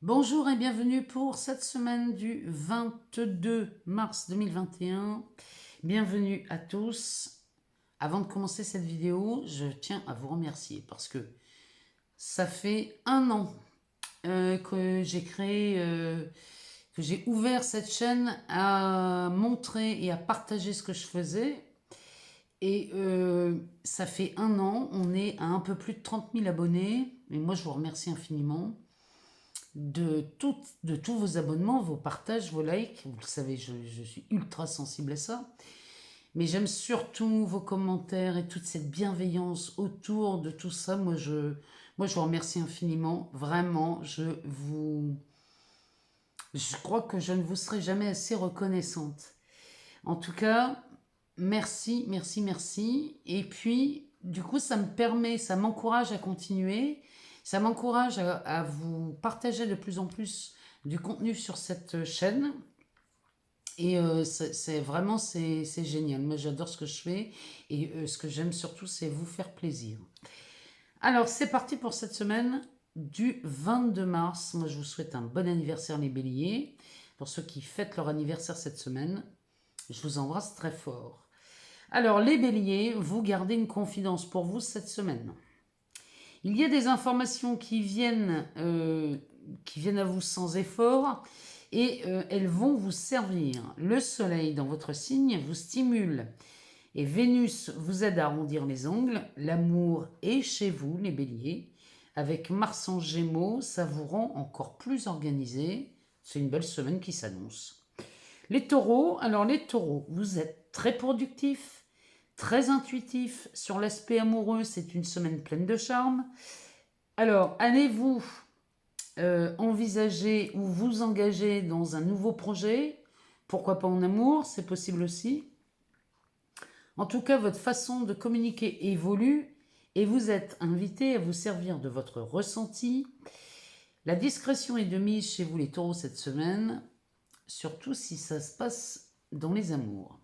Bonjour et bienvenue pour cette semaine du 22 mars 2021. Bienvenue à tous. Avant de commencer cette vidéo, je tiens à vous remercier parce que ça fait un an que j'ai créé, que j'ai ouvert cette chaîne à montrer et à partager ce que je faisais. Et ça fait un an, on est à un peu plus de 30 000 abonnés. Et moi, je vous remercie infiniment de tous vos abonnements, vos partages, vos likes. Vous le savez, je suis ultra sensible à ça. Mais j'aime surtout vos commentaires et toute cette bienveillance autour de tout ça. Moi, je vous remercie infiniment. Vraiment, je crois que je ne vous serai jamais assez reconnaissante. En tout cas, merci, merci, merci. Et puis, du coup, ça me permet, ça m'encourage à continuer. Ça m'encourage à vous partager de plus en plus du contenu sur cette chaîne. Et c'est vraiment, c'est génial. Moi, j'adore ce que je fais. Et ce que j'aime surtout, c'est vous faire plaisir. Alors, c'est parti pour cette semaine du 22 mars. Moi, je vous souhaite un bon anniversaire, les béliers. Pour ceux qui fêtent leur anniversaire cette semaine, je vous embrasse très fort. Alors, les béliers, vous gardez une confidence pour vous cette semaine. Il y a des informations qui viennent à vous sans effort et elles vont vous servir. Le soleil dans votre signe vous stimule et Vénus vous aide à arrondir les ongles. L'amour est chez vous, les béliers. Avec Mars en Gémeaux, ça vous rend encore plus organisé. C'est une belle semaine qui s'annonce. Les taureaux, alors les taureaux, vous êtes très productifs, très intuitifs. Sur l'aspect amoureux, c'est une semaine pleine de charme. Alors, allez-vous envisager ou vous engager dans un nouveau projet? Pourquoi pas en amour? C'est possible aussi. En tout cas, votre façon de communiquer évolue et vous êtes invité à vous servir de votre ressenti. La discrétion est de mise chez vous les taureaux cette semaine, surtout si ça se passe dans les amours.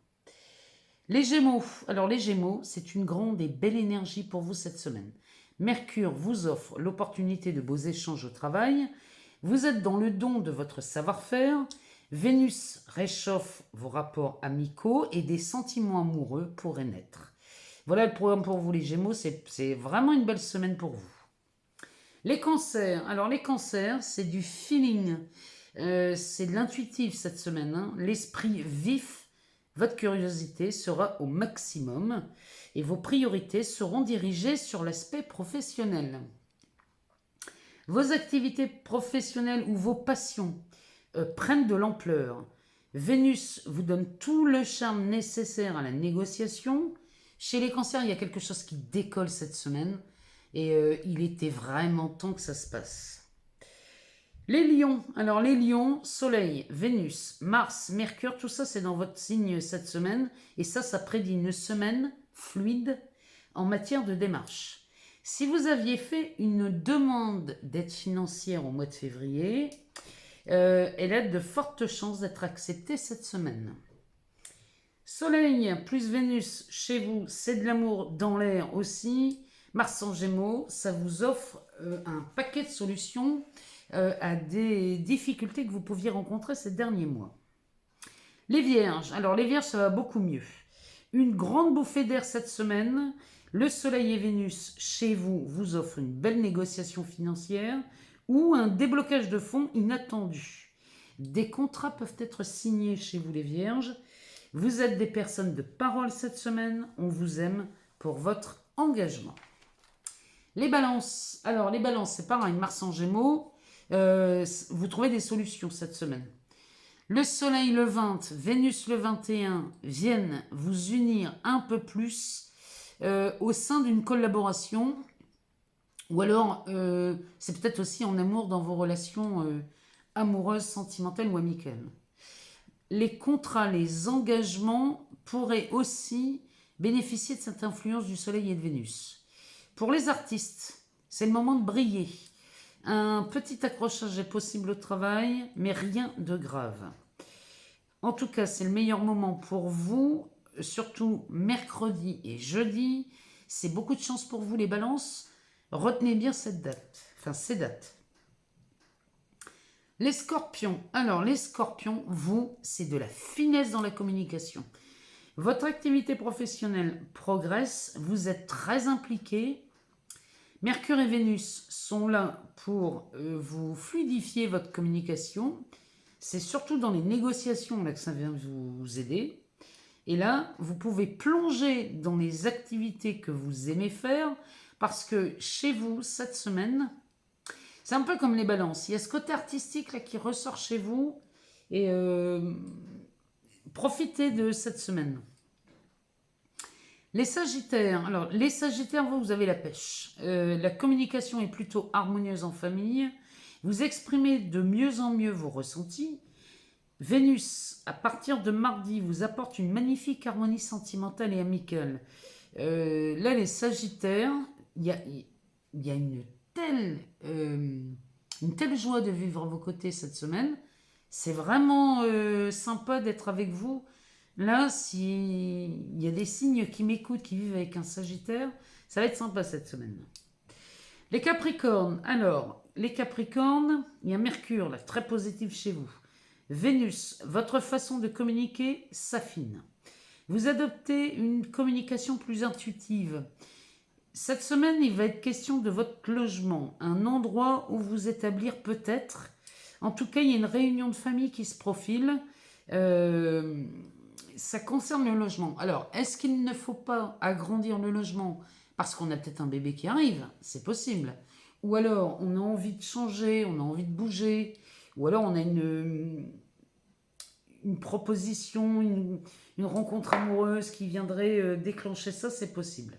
Les Gémeaux. Alors les Gémeaux, c'est une grande et belle énergie pour vous cette semaine. Mercure vous offre l'opportunité de beaux échanges au travail. Vous êtes dans le don de votre savoir-faire. Vénus réchauffe vos rapports amicaux et des sentiments amoureux pourraient naître. Voilà le programme pour vous les Gémeaux, c'est vraiment une belle semaine pour vous. Les cancers. Alors les cancers, c'est du feeling. C'est de l'intuitif cette semaine. Hein. L'esprit vif, votre curiosité sera au maximum et vos priorités seront dirigées sur l'aspect professionnel. Vos activités professionnelles ou vos passions prennent de l'ampleur. Vénus vous donne tout le charme nécessaire à la négociation. Chez les cancers, il y a quelque chose qui décolle cette semaine et il était vraiment temps que ça se passe. Les lions, alors les lions, Soleil, Vénus, Mars, Mercure, tout ça c'est dans votre signe cette semaine et ça prédit une semaine fluide en matière de démarche. Si vous aviez fait une demande d'aide financière au mois de février, elle a de fortes chances d'être acceptée cette semaine. Soleil plus Vénus chez vous, c'est de l'amour dans l'air aussi. Mars en Gémeaux, ça vous offre un paquet de solutions à des difficultés que vous pouviez rencontrer ces derniers mois. Les Vierges, alors les Vierges, ça va beaucoup mieux. Une grande bouffée d'air cette semaine. Le Soleil et Vénus chez vous vous offrent une belle négociation financière ou un déblocage de fonds inattendu. Des contrats peuvent être signés chez vous les Vierges. Vous êtes des personnes de parole cette semaine. On vous aime pour votre engagement. Les balances. Alors les balances, c'est pareil, Mars en Gémeaux. Vous trouvez des solutions cette semaine. Le Soleil le 20, Vénus le 21 viennent vous unir un peu plus au sein d'une collaboration. Ou alors, c'est peut-être aussi en amour dans vos relations amoureuses, sentimentales ou amicales. Les contrats, les engagements pourraient aussi bénéficier de cette influence du Soleil et de Vénus. Pour les artistes, c'est le moment de briller. Un petit accrochage est possible au travail, mais rien de grave. En tout cas, c'est le meilleur moment pour vous, surtout mercredi et jeudi. C'est beaucoup de chance pour vous les balances. Retenez bien cette date, enfin ces dates. Les scorpions. Alors, les scorpions, vous, c'est de la finesse dans la communication. Votre activité professionnelle progresse, vous êtes très impliqué. Mercure et Vénus sont là pour vous fluidifier votre communication. C'est surtout dans les négociations là que ça vient vous aider. Et là, vous pouvez plonger dans les activités que vous aimez faire parce que chez vous, cette semaine, c'est un peu comme les balances. Il y a ce côté artistique là qui ressort chez vous et profitez de cette semaine. Les Sagittaires, alors les Sagittaires, vous avez la pêche. La communication est plutôt harmonieuse en famille. Vous exprimez de mieux en mieux vos ressentis. Vénus, à partir de mardi, vous apporte une magnifique harmonie sentimentale et amicale. Là, les Sagittaires, il y a une telle joie de vivre à vos côtés cette semaine. C'est vraiment sympa d'être avec vous. Là, s'il y a des signes qui m'écoutent, qui vivent avec un Sagittaire, ça va être sympa cette semaine. Les Capricornes, alors, les Capricornes, il y a Mercure, là, très positif chez vous. Vénus, votre façon de communiquer s'affine. Vous adoptez une communication plus intuitive. Cette semaine, il va être question de votre logement, un endroit où vous établir peut-être. En tout cas, il y a une réunion de famille qui se profile. Ça concerne le logement. Alors, est-ce qu'il ne faut pas agrandir le logement parce qu'on a peut-être un bébé qui arrive? C'est possible. Ou alors, on a envie de changer, on a envie de bouger. Ou alors, on a une proposition, une rencontre amoureuse qui viendrait déclencher ça, c'est possible.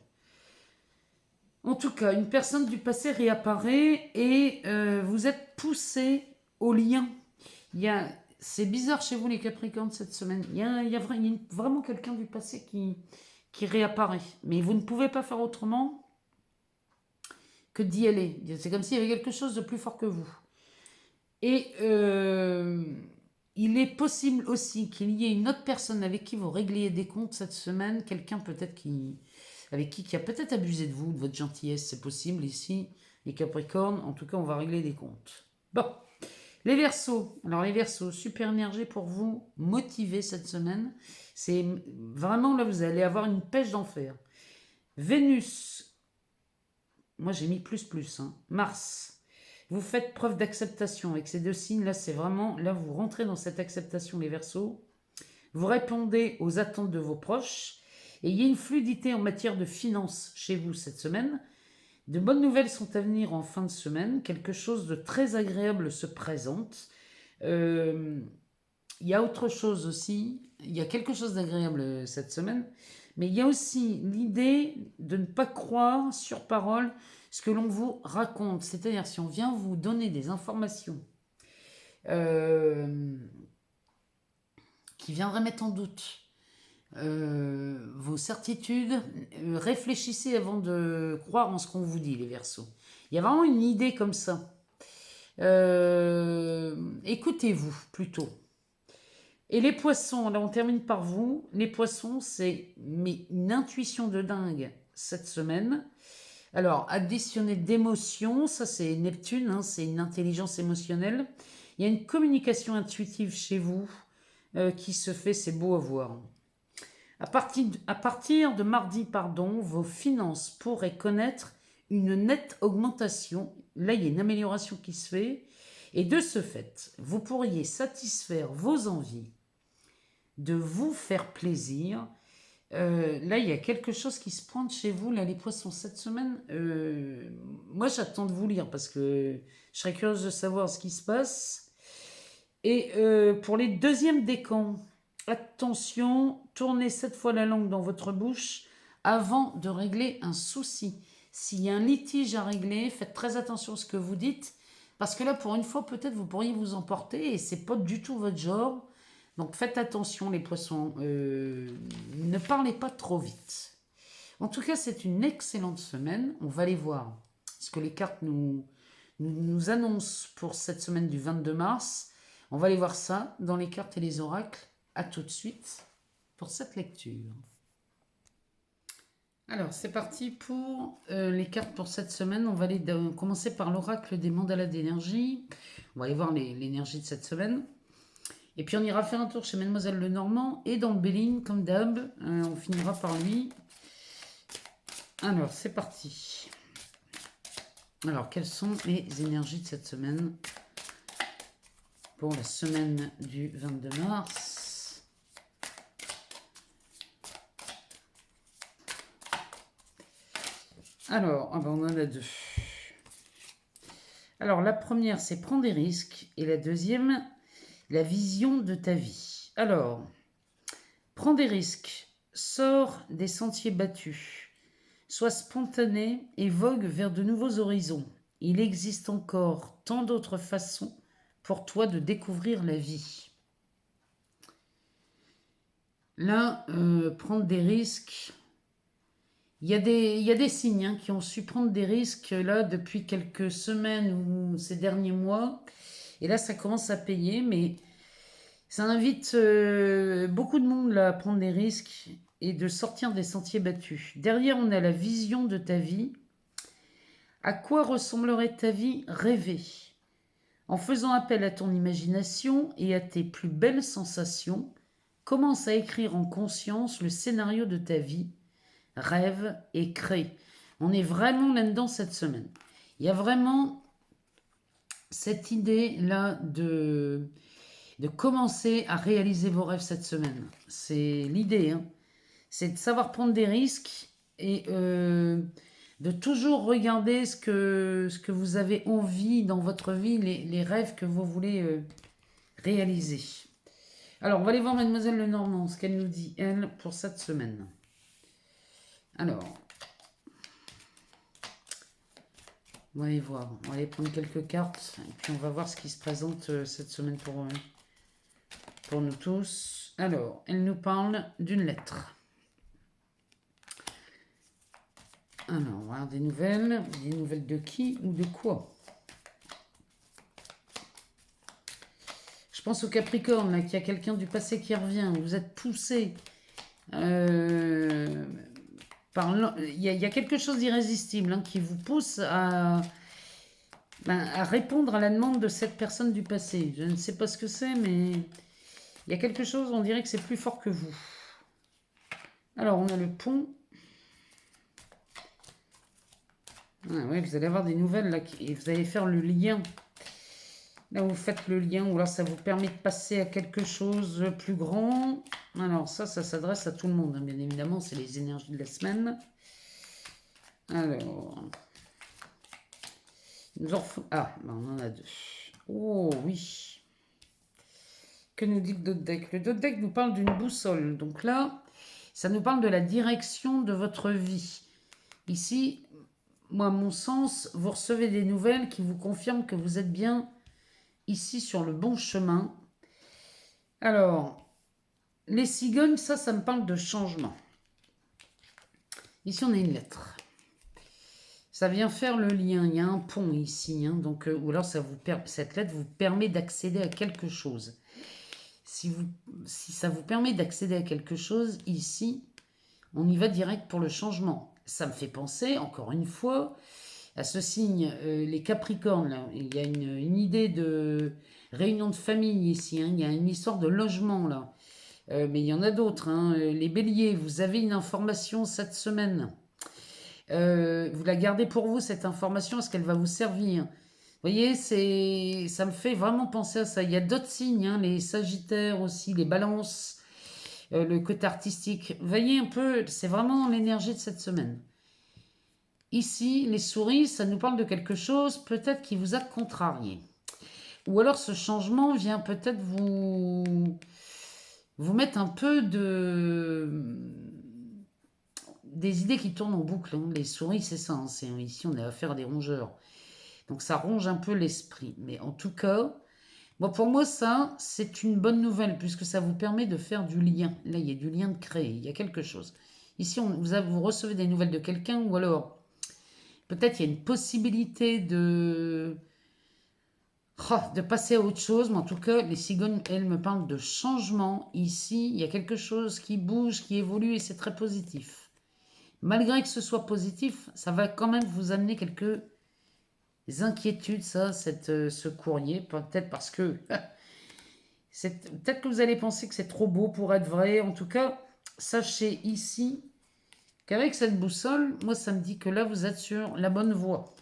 En tout cas, une personne du passé réapparaît et vous êtes poussé au lien. C'est bizarre chez vous les Capricornes cette semaine. Il y a vraiment quelqu'un du passé qui réapparaît. Mais vous ne pouvez pas faire autrement que d'y aller. C'est comme s'il y avait quelque chose de plus fort que vous. Et il est possible aussi qu'il y ait une autre personne avec qui vous régliez des comptes cette semaine. Quelqu'un peut-être qui a peut-être abusé de vous, de votre gentillesse. C'est possible ici, les Capricornes. En tout cas, on va régler des comptes. Bon. Les Verseaux. Alors les Verseaux, super énergie pour vous motiver cette semaine. C'est vraiment là, vous allez avoir une pêche d'enfer. Vénus. Moi, j'ai mis plus. Hein. Mars. Vous faites preuve d'acceptation avec ces deux signes. Là, c'est vraiment, là, vous rentrez dans cette acceptation, les Verseaux. Vous répondez aux attentes de vos proches. Et il y a une fluidité en matière de finances chez vous cette semaine. De bonnes nouvelles sont à venir en fin de semaine. Quelque chose de très agréable se présente. Il y a autre chose aussi. Il y a quelque chose d'agréable cette semaine. Mais il y a aussi l'idée de ne pas croire sur parole ce que l'on vous raconte. C'est-à-dire si on vient vous donner des informations qui viendraient mettre en doute vos certitudes, réfléchissez avant de croire en ce qu'on vous dit, les Verseaux. Il y a vraiment une idée comme ça. Écoutez-vous plutôt. Et les poissons, là on termine par vous. Les poissons, c'est une intuition de dingue cette semaine. Alors, additionner d'émotions, ça c'est Neptune, hein, c'est une intelligence émotionnelle. Il y a une communication intuitive chez vous qui se fait, c'est beau à voir. À partir de mardi, vos finances pourraient connaître une nette augmentation. Là, il y a une amélioration qui se fait. Et de ce fait, vous pourriez satisfaire vos envies de vous faire plaisir. Là, il y a quelque chose qui se pointe chez vous, là, les poissons, cette semaine. Moi, j'attends de vous lire parce que je serais curieuse de savoir ce qui se passe. Et pour les deuxièmes décans, attention, tournez 7 fois la langue dans votre bouche avant de régler un souci. S'il y a un litige à régler, faites très attention à ce que vous dites, parce que là, pour une fois, peut-être vous pourriez vous emporter et c'est pas du tout votre genre. Donc faites attention, les poissons. Ne parlez pas trop vite. En tout cas, c'est une excellente semaine. On va aller voir ce que les cartes nous annoncent pour cette semaine du 22 mars. On va aller voir ça dans les cartes et les oracles. À tout de suite pour cette lecture. Alors, c'est parti pour les cartes pour cette semaine. On va aller commencer par l'oracle des mandalas d'énergie. On va aller voir l'énergie de cette semaine. Et puis, on ira faire un tour chez Mademoiselle Lenormand et dans le Béline, comme d'hab. On finira par lui. Alors, c'est parti. Alors, quelles sont les énergies de cette semaine pour la semaine du 22 mars? Alors, ah ben on en a deux. Alors, la première, c'est prendre des risques. Et la deuxième, la vision de ta vie. Alors, prends des risques. Sors des sentiers battus. Sois spontané et vogue vers de nouveaux horizons. Il existe encore tant d'autres façons pour toi de découvrir la vie. Là, prendre des risques. Il y a des signes qui ont su prendre des risques là depuis quelques semaines ou ces derniers mois. Et là, ça commence à payer, mais ça invite beaucoup de monde là, à prendre des risques et de sortir des sentiers battus. Derrière, on a la vision de ta vie. À quoi ressemblerait ta vie rêvée? En faisant appel à ton imagination et à tes plus belles sensations, commence à écrire en conscience le scénario de ta vie. Rêve et crée. On est vraiment là-dedans cette semaine. Il y a vraiment cette idée-là de commencer à réaliser vos rêves cette semaine. C'est l'idée, c'est de savoir prendre des risques et de toujours regarder ce que vous avez envie dans votre vie, les rêves que vous voulez réaliser. Alors, on va aller voir Mademoiselle Lenormand, ce qu'elle nous dit, elle, pour cette semaine. Alors, on va aller voir, on va aller prendre quelques cartes, et puis on va voir ce qui se présente cette semaine pour nous tous. Alors, elle nous parle d'une lettre. Alors, on va avoir des nouvelles de qui ou de quoi? Je pense au Capricorne, là, qu'il y a quelqu'un du passé qui revient, vous êtes poussé il y a quelque chose d'irrésistible qui vous pousse à répondre à la demande de cette personne du passé. Je ne sais pas ce que c'est, mais il y a quelque chose, on dirait que c'est plus fort que vous. Alors, on a le pont. Ah ouais, vous allez avoir des nouvelles là, et vous allez faire le lien. Là, vous faites le lien, ou alors ça vous permet de passer à quelque chose de plus grand. Alors ça s'adresse à tout le monde, bien évidemment, c'est les énergies de la semaine. Alors, on en a deux. Oh oui. Que nous dit le dos de deck? Le dos de deck nous parle d'une boussole. Donc là, ça nous parle de la direction de votre vie. Ici, moi, à mon sens, vous recevez des nouvelles qui vous confirment que vous êtes bien ici sur le bon chemin. Alors, les cigognes, ça me parle de changement. Ici, on a une lettre. Ça vient faire le lien. Il y a un pont ici. Donc, ou alors, cette lettre vous permet d'accéder à quelque chose. Si ça vous permet d'accéder à quelque chose, ici, on y va direct pour le changement. Ça me fait penser, encore une fois, à ce signe, les Capricornes. Là. Il y a une idée de réunion de famille ici. Il y a une histoire de logement là. Mais il y en a d'autres. Les Béliers, vous avez une information cette semaine. Vous la gardez pour vous, cette information, est-ce qu'elle va vous servir? Vous voyez, ça me fait vraiment penser à ça. Il y a d'autres signes, les Sagittaires aussi, les Balances, le côté artistique. Vous voyez un peu, c'est vraiment l'énergie de cette semaine. Ici, les souris, ça nous parle de quelque chose peut-être qui vous a contrarié. Ou alors ce changement vient peut-être vous mettre un peu des idées qui tournent en boucle. Les souris, c'est ça. Ici, on a affaire à des rongeurs. Donc ça ronge un peu l'esprit. Mais en tout cas, pour moi, ça, c'est une bonne nouvelle puisque ça vous permet de faire du lien. Là, il y a du lien de créer. Il y a quelque chose. Ici, vous recevez des nouvelles de quelqu'un ou alors peut-être il y a une possibilité de passer à autre chose. Mais en tout cas, les cigognes, elles me parlent de changement. Ici, il y a quelque chose qui bouge, qui évolue et c'est très positif. Malgré que ce soit positif, ça va quand même vous amener quelques inquiétudes, ça, ce courrier. Peut-être parce que... peut-être que vous allez penser que c'est trop beau pour être vrai. En tout cas, sachez ici qu'avec cette boussole, moi, ça me dit que là, vous êtes sur la bonne voie.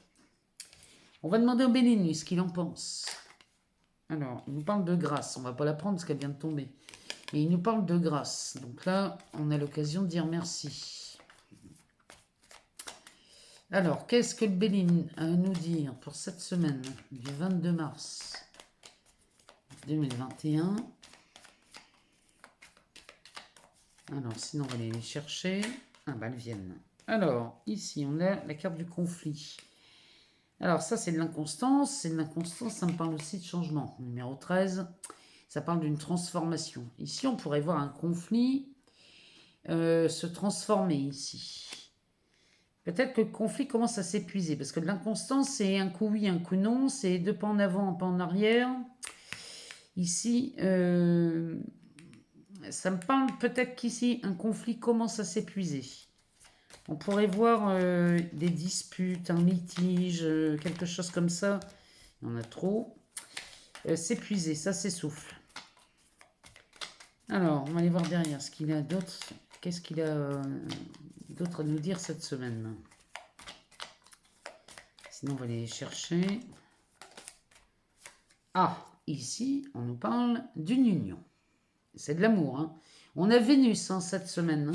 On va demander au Bélinis ce qu'il en pense. Alors, il nous parle de grâce. On ne va pas la prendre parce qu'elle vient de tomber. Et il nous parle de grâce. Donc là, on a l'occasion de dire merci. Alors, qu'est-ce que le Béline a à nous dire pour cette semaine du 22 mars 2021? Alors, sinon, on va aller les chercher. Ah, bah, elles viennent. Alors, ici, on a la carte du conflit. Alors, ça, c'est de l'inconstance. C'est de l'inconstance, ça me parle aussi de changement. Numéro 13, ça parle d'une transformation. Ici, on pourrait voir un conflit se transformer ici. Peut-être que le conflit commence à s'épuiser, parce que de l'inconstance, c'est un coup oui, un coup non, c'est deux pas en avant, un pas en arrière. Ici, ça me parle peut-être qu'ici, un conflit commence à s'épuiser. On pourrait voir des disputes, un litige, quelque chose comme ça. Il y en a trop. S'épuiser, ça s'essouffle. Alors, on va aller voir derrière ce qu'il a d'autre. Qu'est-ce qu'il a d'autre à nous dire cette semaine? Sinon, on va aller chercher. Ah, ici, on nous parle d'une union. C'est de l'amour. Hein. On a Vénus cette semaine,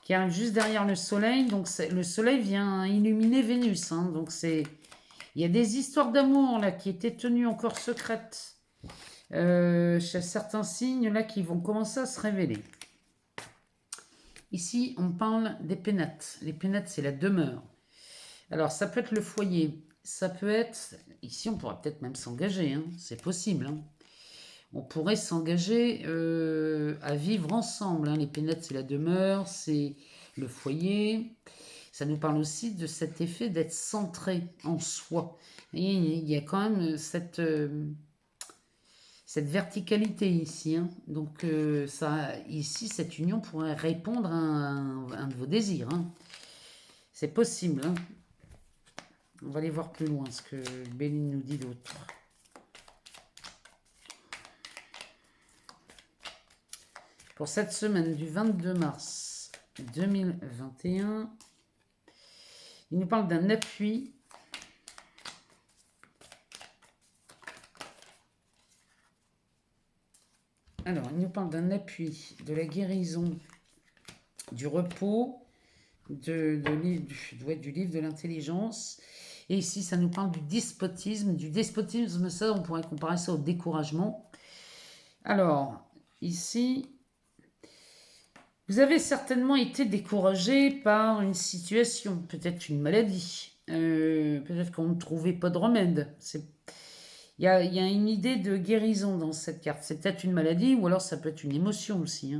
qui arrive juste derrière le Soleil. Donc, le Soleil vient illuminer Vénus. Donc, il y a des histoires d'amour là qui étaient tenues encore secrètes chez certains signes là qui vont commencer à se révéler. Ici, on parle des pénates. Les pénates, c'est la demeure. Alors, ça peut être le foyer. Ça peut être... Ici, on pourrait peut-être même s'engager. C'est possible. On pourrait s'engager à vivre ensemble. Les pénates, c'est la demeure, c'est le foyer. Ça nous parle aussi de cet effet d'être centré en soi. Et il y a quand même cette verticalité ici. Donc, ici, cette union pourrait répondre à un de vos désirs. C'est possible. On va aller voir plus loin ce que Béline nous dit d'autre. Pour cette semaine du 22 mars 2021, il nous parle d'un appui. Alors, il nous parle d'un appui, de la guérison, du repos, du livre de l'intelligence. Et ici, ça nous parle du despotisme. Du despotisme, ça, on pourrait comparer ça au découragement. Alors, ici, vous avez certainement été découragé par une situation, peut-être une maladie, peut-être qu'on ne trouvait pas de remède. Il y a une idée de guérison dans cette carte. C'est peut-être une maladie ou alors ça peut être une émotion aussi.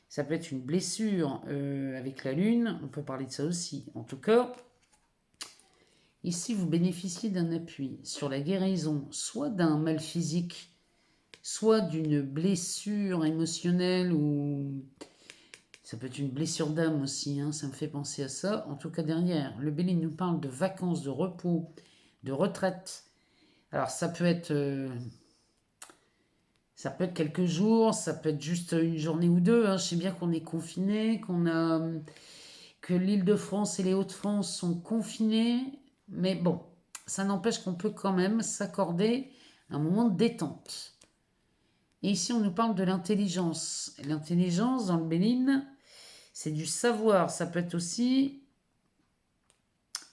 Ça peut être une blessure avec la lune, on peut parler de ça aussi. En tout cas, ici vous bénéficiez d'un appui sur la guérison, soit d'un mal physique, soit d'une blessure émotionnelle ou... Ça peut être une blessure d'âme aussi, ça me fait penser à ça. En tout cas, derrière, le Béline nous parle de vacances, de repos, de retraite. Alors, ça peut être quelques jours, ça peut être juste une journée ou deux. Je sais bien qu'on est confiné, que l'Île-de-France et les Hauts-de-France sont confinés. Mais bon, ça n'empêche qu'on peut quand même s'accorder un moment de détente. Et ici, on nous parle de l'intelligence. L'intelligence, dans le Béline, c'est du savoir. Ça peut être aussi,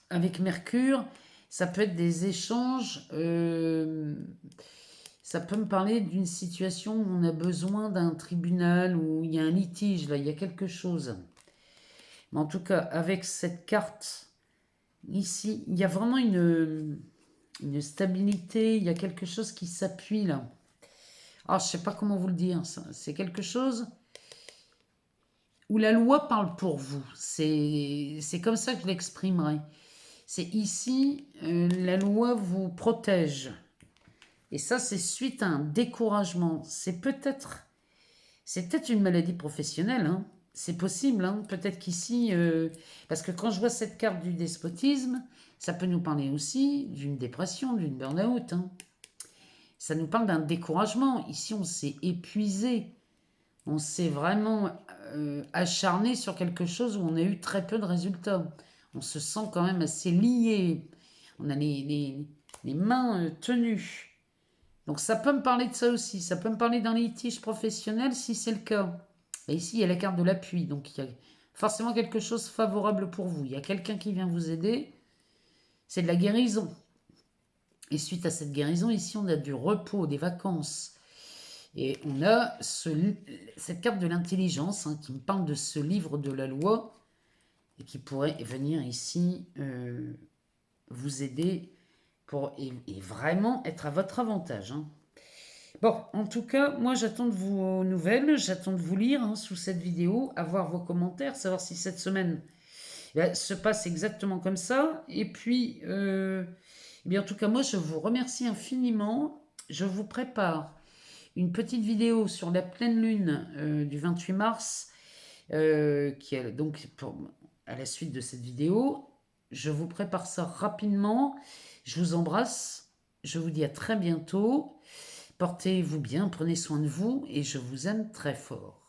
avec Mercure, ça peut être des échanges. Ça peut me parler d'une situation où on a besoin d'un tribunal, où il y a un litige, là, il y a quelque chose. Mais en tout cas, avec cette carte, ici, il y a vraiment une stabilité, il y a quelque chose qui s'appuie là. Je ne sais pas comment vous le dire, c'est quelque chose où la loi parle pour vous. C'est comme ça que je l'exprimerai. C'est ici, la loi vous protège. Et ça, c'est suite à un découragement. C'est peut-être une maladie professionnelle. c'est possible, hein. Peut-être qu'ici, parce que quand je vois cette carte du despotisme, ça peut nous parler aussi d'une dépression, d'une burn-out, hein. Ça nous parle d'un découragement. Ici, on s'est épuisé. On s'est vraiment acharné sur quelque chose où on a eu très peu de résultats. On se sent quand même assez lié. On a les mains tenues. Donc ça peut me parler de ça aussi. Ça peut me parler d'un litige professionnel si c'est le cas. Et ici, il y a la carte de l'appui. Donc il y a forcément quelque chose de favorable pour vous. Il y a quelqu'un qui vient vous aider. C'est de la guérison. Et suite à cette guérison, ici, on a du repos, des vacances. Et on a cette carte de l'intelligence, hein, qui me parle de ce livre de la loi et qui pourrait venir ici vous aider et vraiment être à votre avantage, hein. Bon, en tout cas, moi j'attends de vos nouvelles, j'attends de vous lire, hein, sous cette vidéo, avoir vos commentaires, savoir si cette semaine se passe exactement comme ça. Et puis, eh bien, en tout cas, moi je vous remercie infiniment. Je vous prépare une petite vidéo sur la pleine lune du 28 mars, qui est donc à la suite de cette vidéo. Je vous prépare ça rapidement. Je vous embrasse. Je vous dis à très bientôt. Portez-vous bien, prenez soin de vous et je vous aime très fort.